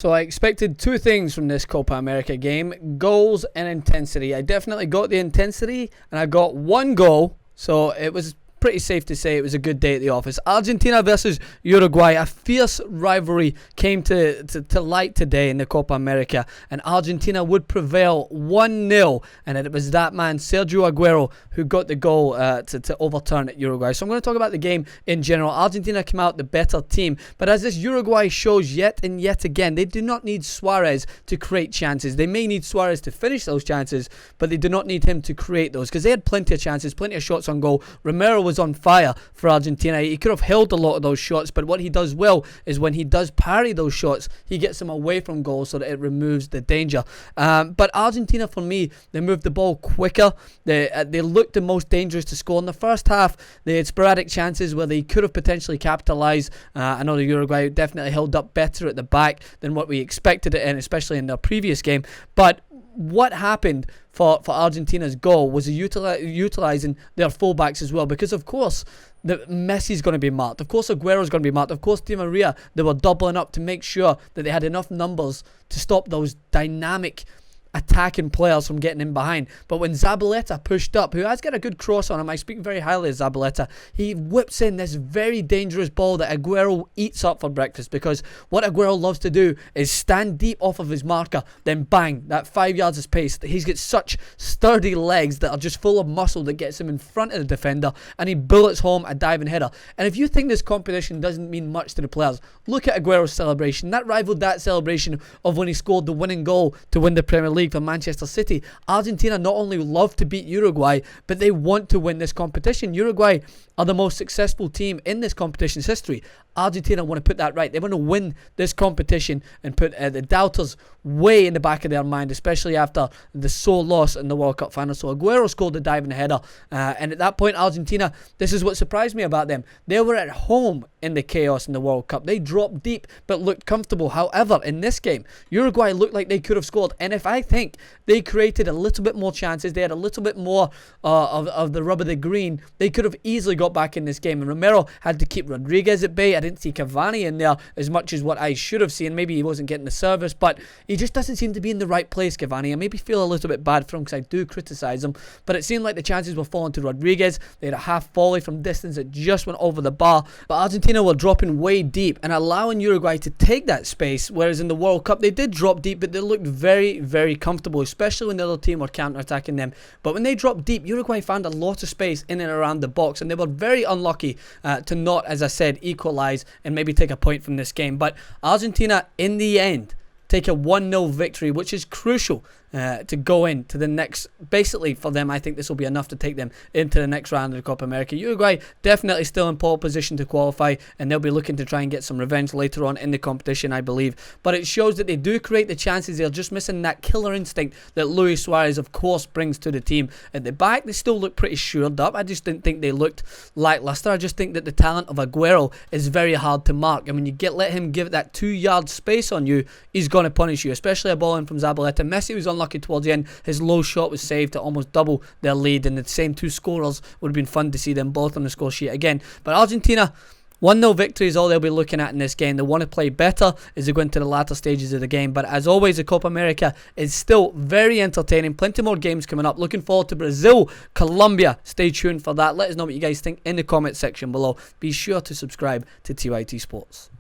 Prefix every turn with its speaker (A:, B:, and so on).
A: So I expected two things from this Copa America game: goals and intensity. I definitely got the intensity, and I got one goal, so it was pretty safe to say it was a good day at the office. Argentina versus Uruguay, a fierce rivalry came to light today in the Copa America, and Argentina would prevail 1-0, and it was that man Sergio Aguero who got the goal to overturn Uruguay. So I'm going to talk about the game in general. Argentina came out the better team, but as this Uruguay shows yet and yet again, they do not need Suarez to create chances. They may need Suarez to finish those chances, but they do not need him to create those, because they had plenty of chances, plenty of shots on goal. Romero was on fire for Argentina. He could have held a lot of those shots, but what he does well is when he does parry those shots, he gets them away from goal so that it removes the danger. But Argentina, for me, they moved the ball quicker. They looked the most dangerous to score. In the first half, they had sporadic chances where they could have potentially capitalised. I know the Uruguay definitely held up better at the back than what we expected it in, especially in their previous game. But what happened for Argentina's goal was utilising their fullbacks as well, because of course Messi's going to be marked, of course Aguero's going to be marked, of course Di Maria. They were doubling up to make sure that they had enough numbers to stop those dynamic attacking players from getting in behind. But when Zabaleta pushed up, who has got a good cross on him, I speak very highly of Zabaleta, he whips in this very dangerous ball that Aguero eats up for breakfast, because what Aguero loves to do is stand deep off of his marker, then bang, that 5 yards of space. He's got such sturdy legs that are just full of muscle that gets him in front of the defender, and he bullets home a diving header. And if you think this competition doesn't mean much to the players, look at Aguero's celebration. That rivaled that celebration of when he scored the winning goal to win the Premier League for Manchester City. Argentina not only love to beat Uruguay, but they want to win this competition. Uruguay are the most successful team in this competition's history. Argentina want to put that right. They want to win this competition and put the doubters way in the back of their mind, especially after the sore loss in the World Cup final. So Aguero scored the diving header, and at that point Argentina, this is what surprised me about them. They were at home in the chaos in the World Cup. They dropped deep but looked comfortable. However, in this game, Uruguay looked like they could have scored, and if I think they created a little bit more chances, they had a little bit more of the rub of the green, they could have easily got back in this game. And Romero had to keep Rodriguez at bay. I didn't see Cavani in there as much as what I should have seen. Maybe he wasn't getting the service, but he just doesn't seem to be in the right place, Cavani. I maybe feel a little bit bad for him, because I do criticise him, but it seemed like the chances were falling to Rodriguez. They had a half volley from distance that just went over the bar, but Argentina were dropping way deep and allowing Uruguay to take that space, whereas in the World Cup they did drop deep, but they looked very, very comfortable, especially when the other team were counter-attacking them. But when they dropped deep, Uruguay found a lot of space in and around the box, and they were very unlucky to not, as I said, equalise and maybe take a point from this game. But Argentina, in the end, take a 1-0 victory, which is crucial to go into the next. Basically, for them, I think this will be enough to take them into the next round of the Copa America. Uruguay definitely still in pole position to qualify, and they'll be looking to try and get some revenge later on in the competition, I believe. But it shows that they do create the chances. They're just missing that killer instinct that Luis Suarez, of course, brings to the team. At the back, they still look pretty shored up. I just didn't think they looked lackluster. I just think that the talent of Aguero is very hard to mark, and when you let him give that 2-yard space on you, he's going to punish you, especially a ball in from Zabaleta. Messi was unlucky towards the end. His low shot was saved to almost double their lead, and the same two scorers would have been fun to see them both on the score sheet again. But Argentina, 1-0 victory is all they'll be looking at in this game. They want to play better as they go into the latter stages of the game. But as always, the Copa America is still very entertaining. Plenty more games coming up. Looking forward to Brazil, Colombia. Stay tuned for that. Let us know what you guys think in the comment section below. Be sure to subscribe to TYT Sports.